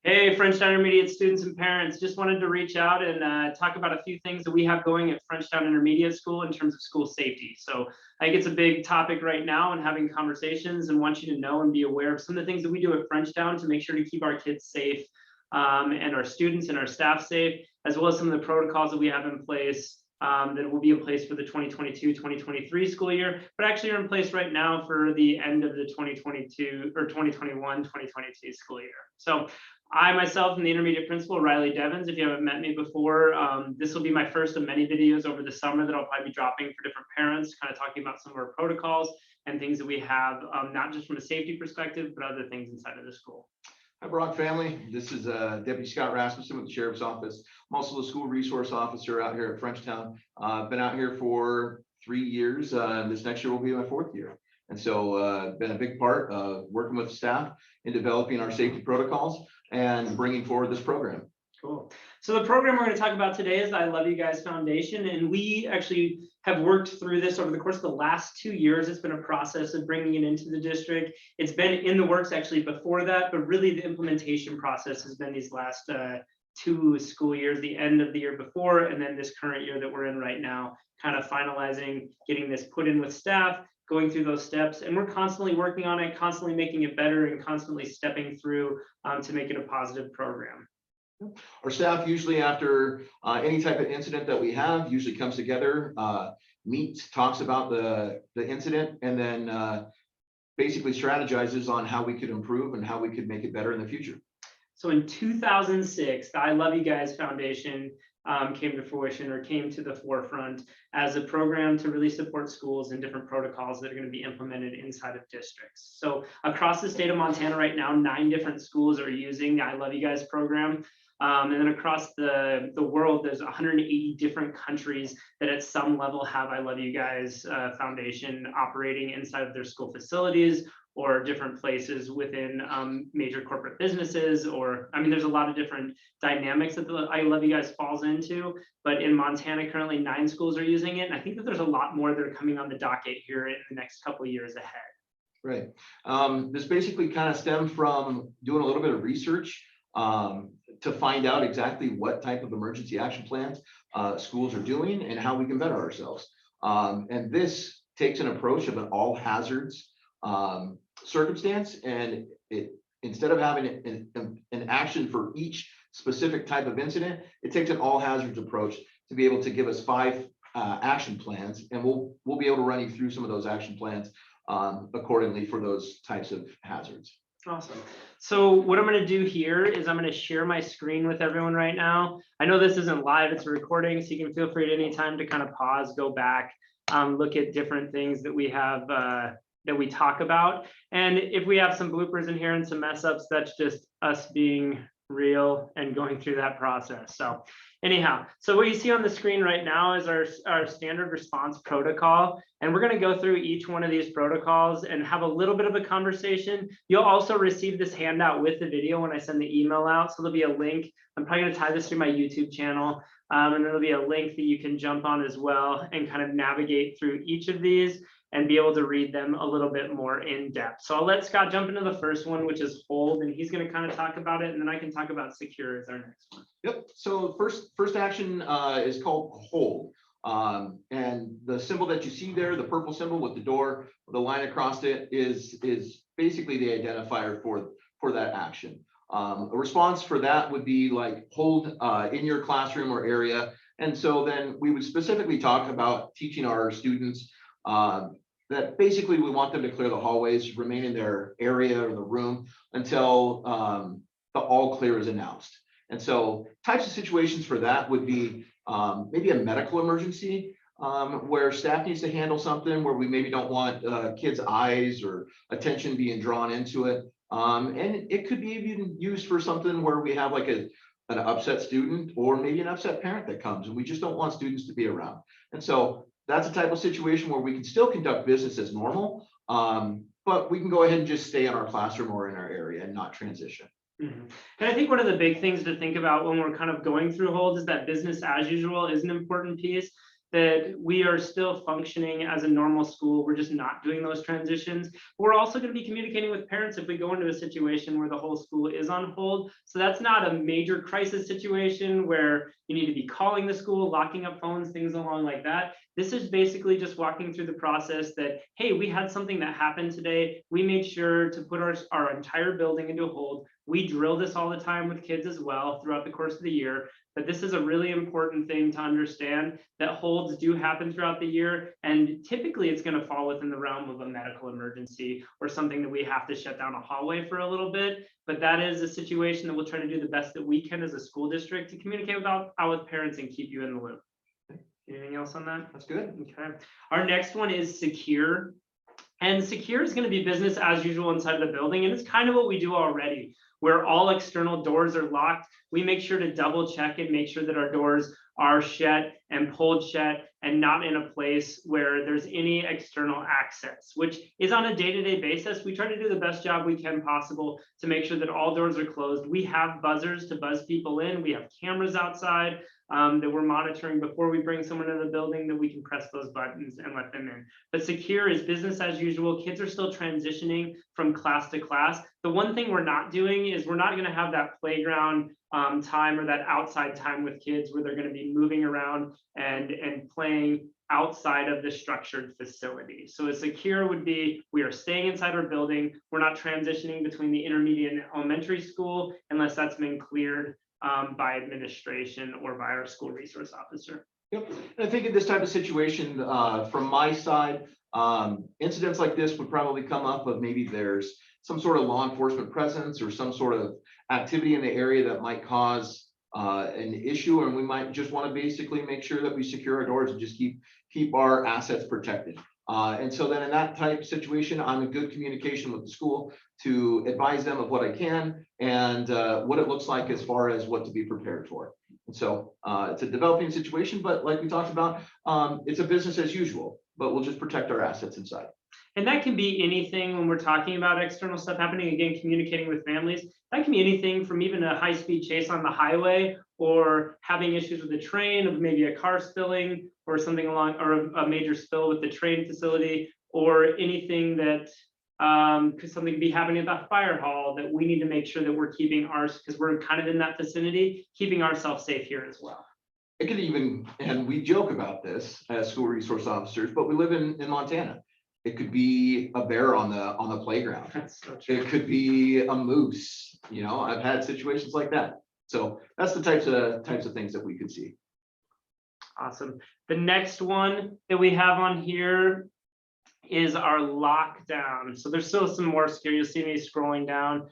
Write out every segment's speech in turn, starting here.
Hey, Frenchtown Intermediate students and parents, just wanted to reach out and talk about a few things that we have going at Frenchtown Intermediate School in terms of school safety. So I think it's a big topic right now and having conversations, and want you to know and be aware of some of the things that we do at Frenchtown to make sure to keep our kids safe, and our students and our staff safe, as well as some of the protocols that we have in place that will be in place for the 2022-2023 school year, but actually are in place right now for the end of the 2022 or 2021-2022 school year. So I myself am the intermediate principal, Riley Devins. If you haven't met me before, this will be my first of many videos over the summer that I'll probably be dropping for different parents, kind of talking about some of our protocols and things that we have, not just from a safety perspective, but other things inside of the school. Hi, Brock family. This is Deputy Scott Rasmussen with the Sheriff's Office. I'm also the school resource officer out here at Frenchtown. I've been out here for 3 years. This next year will be my 4th year. And so been a big part of working with the staff in developing our safety protocols and bringing forward this program. Cool. So the program we're going to talk about today is the I Love You Guys Foundation, and we actually have worked through this over the course of the last 2 years. It's been a process of bringing it into the district. It's been in the works actually before that, but really the implementation process has been these last 2 school years, the end of the year before, and then this current year that we're in right now, kind of finalizing, getting this put in with staff, going through those steps, and we're constantly working on it, constantly making it better, and constantly stepping through to make it a positive program. Our staff usually after any type of incident that we have usually comes together, meets, talks about the incident, and then basically strategizes on how we could improve and how we could make it better in the future. So in 2006, the I Love You Guys Foundation came to fruition, or came to the forefront as a program to really support schools and different protocols that are going to be implemented inside of districts. So across the state of Montana right now, 9 different schools are using the I Love You Guys program. And then across the world, there's 180 different countries that at some level have I Love You Guys Foundation operating inside of their school facilities, or different places within major corporate businesses, or, I mean, there's a lot of different dynamics that the I Love You Guys falls into, but in Montana, currently 9 schools are using it. And I think that there's a lot more that are coming on the docket here in the next couple of years ahead. Right. This basically kind of stemmed from doing a little bit of research to find out exactly what type of emergency action plans schools are doing and how we can better ourselves. And this takes an approach of an all hazards circumstance, and it, instead of having an action for each specific type of incident, it takes an all hazards approach to be able to give us 5 action plans, and we'll be able to run you through some of those action plans accordingly for those types of hazards. Awesome. So what I'm going to do here is I'm going to share my screen with everyone right now. I know this isn't live, it's a recording, so you can feel free at any time to kind of pause, go back, look at different things that we have that we talk about. And if we have some bloopers in here and some mess ups, that's just us being real and going through that process. So anyhow, so what you see on the screen right now is our standard response protocol. And we're going to go through each one of these protocols and have a little bit of a conversation. You'll also receive this handout with the video when I send the email out. So there'll be a link. I'm probably going to tie this through my YouTube channel. And there'll be a link that you can jump on as well and kind of navigate through each of these and be able to read them a little bit more in depth. So I'll let Scott jump into the first one, which is hold, and he's going to kind of talk about it, and then I can talk about secure as our next one. Yep. So first action is called hold. And the symbol that you see there, the purple symbol with the door, the line across it, is basically the identifier for that action. A response for that would be like hold in your classroom or area. And so then we would specifically talk about teaching our students that basically we want them to clear the hallways, remain in their area or the room until the all clear is announced. And so types of situations for that would be maybe a medical emergency where staff needs to handle something where we maybe don't want kids' eyes or attention being drawn into it. And it could be even used for something where we have like an upset student or maybe an upset parent that comes, and we just don't want students to be around. And so that's a type of situation where we can still conduct business as normal, but we can go ahead and just stay in our classroom or in our area and not transition. Mm-hmm. And I think one of the big things to think about when we're kind of going through holds is that business as usual is an important piece. that we are still functioning as a normal school. We're just not doing those transitions. We're also going to be communicating with parents if we go into a situation where the whole school is on hold. So that's not a major crisis situation where you need to be calling the school, locking up phones, things along like that. This is basically just walking through the process that, hey, we had something that happened today. We made sure to put our entire building into a hold. We drill this all the time with kids as well throughout the course of the year. But this is a really important thing to understand, that holds do happen throughout the year. And typically it's going to fall within the realm of a medical emergency or something that we have to shut down a hallway for a little bit. But that is a situation that we'll try to do the best that we can as a school district to communicate with parents and keep you in the loop. Anything else on that? That's good. Okay. Our next one is secure. And secure is going to be business as usual inside of the building. And it's kind of what we do already, where all external doors are locked. We make sure to double check and make sure that our doors are shut and pulled shut and not in a place where there's any external access, which is on a day-to-day basis. We try to do the best job we can possible to make sure that all doors are closed. We have buzzers to buzz people in. We have cameras outside that we're monitoring before we bring someone into the building, that we can press those buttons and let them in. But secure is business as usual. Kids are still transitioning from class to class. The one thing we're not doing is we're not going to have that playground time or that outside time with kids where they're going to be moving around and playing outside of the structured facility. So a secure would be, we are staying inside our building. We're not transitioning between the intermediate and elementary school unless that's been cleared by administration or by our school resource officer. Yep. And I think in this type of situation, from my side, incidents like this would probably come up of maybe there's some sort of law enforcement presence or some sort of activity in the area that might cause an issue, and we might just want to basically make sure that we secure our doors and just keep our assets protected. And so then in that type of situation, I'm in good communication with the school to advise them of what I can and what it looks like as far as what to be prepared for. And so it's a developing situation, but like we talked about, it's a business as usual, but we'll just protect our assets inside. And that can be anything when we're talking about external stuff happening, again, communicating with families. That can be anything from even a high-speed chase on the highway or having issues with the train, of maybe a car spilling or something along, or a major spill with the train facility, or anything that could something be happening at the fire hall that we need to make sure that we're keeping ours, because we're kind of in that vicinity, keeping ourselves safe here as well. It could even, and we joke about this as school resource officers, but we live in Montana. It could be a bear on the playground. That's so true. It could be a moose. You know, I've had situations like that. So that's the types of things that we could see. Awesome. The next one that we have on here is our lockdown. So there's still some more here. You'll see me scrolling down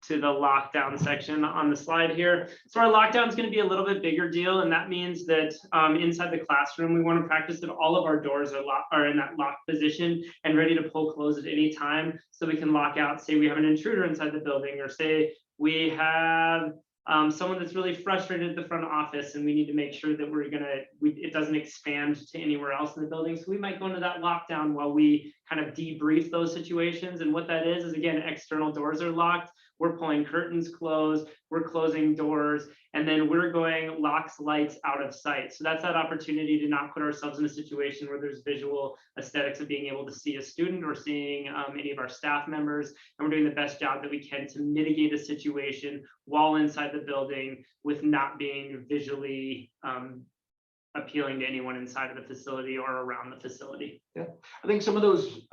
to the lockdown section on the slide here. So our lockdown is going to be a little bit bigger deal, and that means that inside the classroom, we want to practice that all of our doors are in that locked position and ready to pull close at any time, so we can lock out. Say we have an intruder inside the building, or say we have someone that's really frustrated at the front office, and we need to make sure that it doesn't expand to anywhere else in the building. So we might go into that lockdown while we kind of debrief those situations. And what that is again, external doors are locked. We're pulling curtains closed, we're closing doors, and then we're going locks, lights out of sight. So that's that opportunity to not put ourselves in a situation where there's visual aesthetics of being able to see a student or seeing any of our staff members. And we're doing the best job that we can to mitigate a situation while inside the building with not being visually appealing to anyone inside of the facility or around the facility. Yeah, I think some of those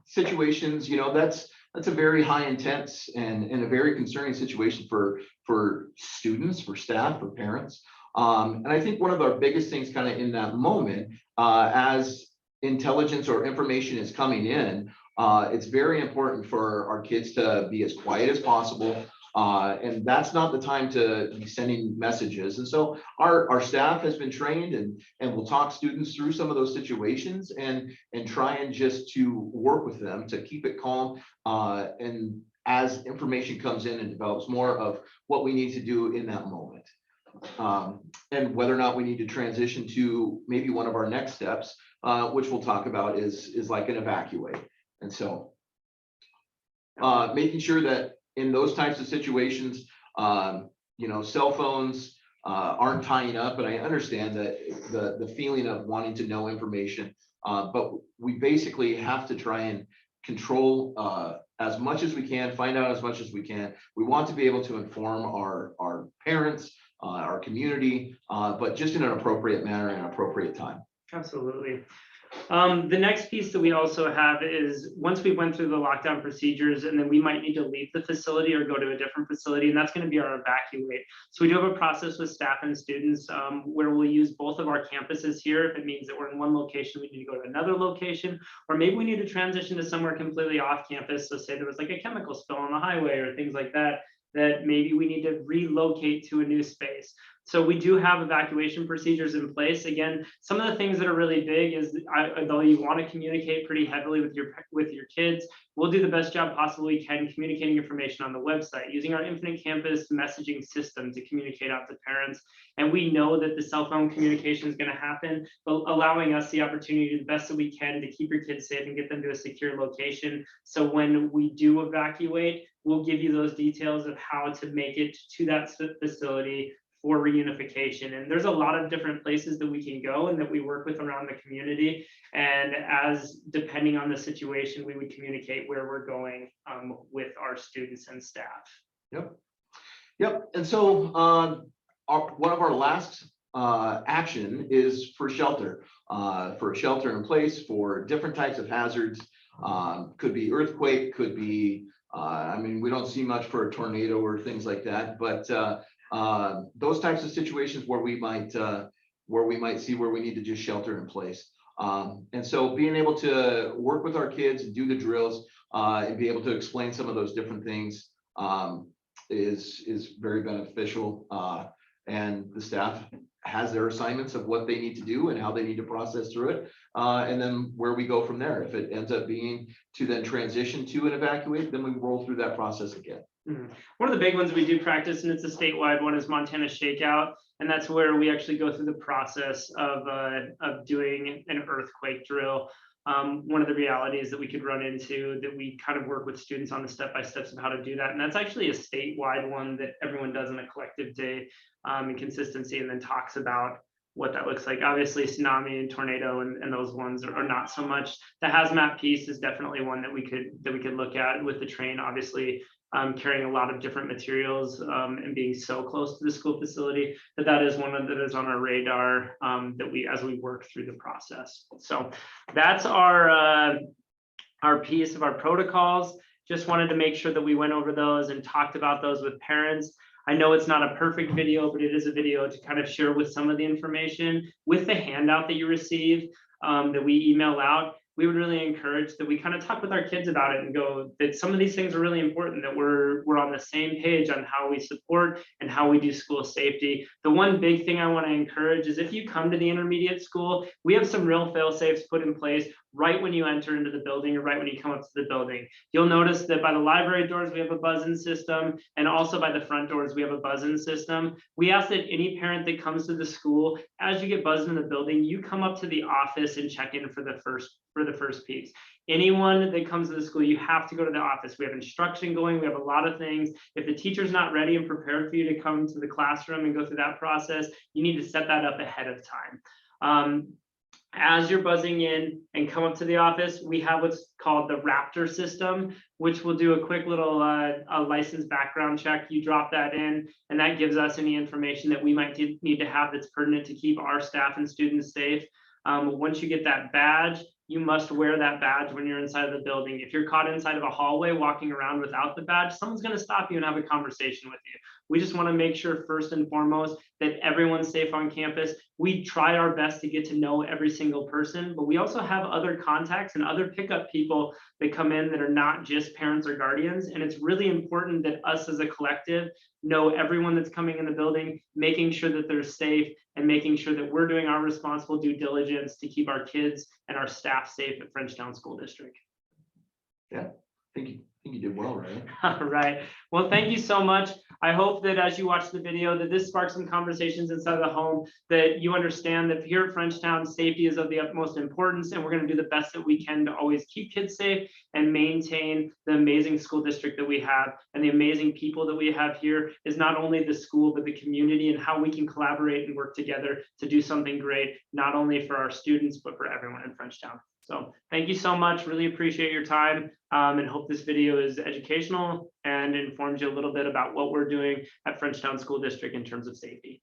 situations, you know, that's a very high intense and a very concerning situation for students, for staff, for parents. And I think one of our biggest things kind of in that moment, as intelligence or information is coming in, it's very important for our kids to be as quiet as possible. And that's not the time to be sending messages. And so our staff has been trained and we'll talk students through some of those situations and try and just to work with them to keep it calm. And as information comes in and develops more of what we need to do in that moment. And whether or not we need to transition to maybe one of our next steps, which we'll talk about is like an evacuate. And so making sure that in those types of situations, you know, cell phones, aren't tying up, and I understand that the feeling of wanting to know information, but we basically have to try and control as much as we can, find out as much as we can. We want to be able to inform our parents, our community, but just in an appropriate manner and appropriate time. Absolutely. The next piece that we also have is once we went through the lockdown procedures, and then we might need to leave the facility or go to a different facility, and that's going to be our evacuate. So we do have a process with staff and students where we'll use both of our campuses here. If it means that we're in one location, we need to go to another location, or maybe we need to transition to somewhere completely off campus. So say there was like a chemical spill on the highway or things like that, that maybe we need to relocate to a new space. So we do have evacuation procedures in place. Again, some of the things that are really big is, though you want to communicate pretty heavily with your kids, we'll do the best job possible we can communicating information on the website, using our Infinite Campus messaging system to communicate out to parents. And we know that the cell phone communication is going to happen, but allowing us the opportunity to do the best that we can to keep your kids safe and get them to a secure location. So when we do evacuate, we'll give you those details of how to make it to that facility for reunification. And there's a lot of different places that we can go and that we work with around the community. And as depending on the situation, we would communicate where we're going with our students and staff. Yep. And so one of our last action is for shelter in place for different types of hazards. Could be earthquake, could be, I mean, we don't see much for a tornado or things like that, but those types of situations where we might see where we need to just shelter in place. And so being able to work with our kids and do the drills and be able to explain some of those different things is very beneficial. And the staff has their assignments of what they need to do and how they need to process through it. And then where we go from there. If it ends up being to then transition to an evacuate, then we roll through that process again. One of the big ones we do practice, and it's a statewide one, is Montana Shakeout. And that's where we actually go through the process of doing an earthquake drill. One of the realities that we could run into that we kind of work with students on the step-by-steps of how to do that. And that's actually a statewide one that everyone does in a collective day in consistency, and then talks about what that looks like. Obviously, tsunami and tornado and those ones are not so much. The hazmat piece is definitely one that we could look at with the train, obviously carrying a lot of different materials and being so close to the school facility, that is one that is on our radar as we work through the process. So that's our piece of our protocols. Just wanted to make sure that we went over those and talked about those with parents. I know it's not a perfect video, but it is a video to kind of share with some of the information. With the handout that you receive that we email out, we would really encourage that we kind of talk with our kids about it and go that some of these things are really important, that we're on the same page on how we support and how we do school safety. The one big thing I want to encourage is if you come to the intermediate school, we have some real fail safes put in place right when you enter into the building or right when you come up to the building. You'll notice that by the library doors, we have a buzz-in system, and also by the front doors, we have a buzz-in system. We ask that any parent that comes to the school, as you get buzzed in the building, you come up to the office and check in for the first piece. Anyone that comes to the school, you have to go to the office. We have instruction going, we have a lot of things. If the teacher's not ready and prepared for you to come to the classroom and go through that process, you need to set that up ahead of time. As you're buzzing in and come up to the office, we have what's called the Raptor system, which will do a quick little license background check. You drop that in, and that gives us any information that we might need to have that's pertinent to keep our staff and students safe. Once you get that badge, you must wear that badge when you're inside of the building. If you're caught inside of a hallway walking around without the badge, someone's going to stop you and have a conversation with you. We just want to make sure first and foremost that everyone's safe on campus. We try our best to get to know every single person, but we also have other contacts and other pickup people that come in that are not just parents or guardians. And it's really important that us as a collective know everyone that's coming in the building, making sure that they're safe and making sure that we're doing our responsible due diligence to keep our kids and our staff safe at Frenchtown School District. Yeah, I think you did well, right? All right. Well, thank you so much. I hope that as you watch the video, that this sparks some conversations inside the home, that you understand that here at Frenchtown, safety is of the utmost importance, and we're going to do the best that we can to always keep kids safe and maintain the amazing school district that we have. And the amazing people that we have here is not only the school, but the community, and how we can collaborate and work together to do something great, not only for our students, but for everyone in Frenchtown. So thank you so much. Really appreciate your time, and hope this video is educational and informs you a little bit about what we're doing at Frenchtown School District in terms of safety.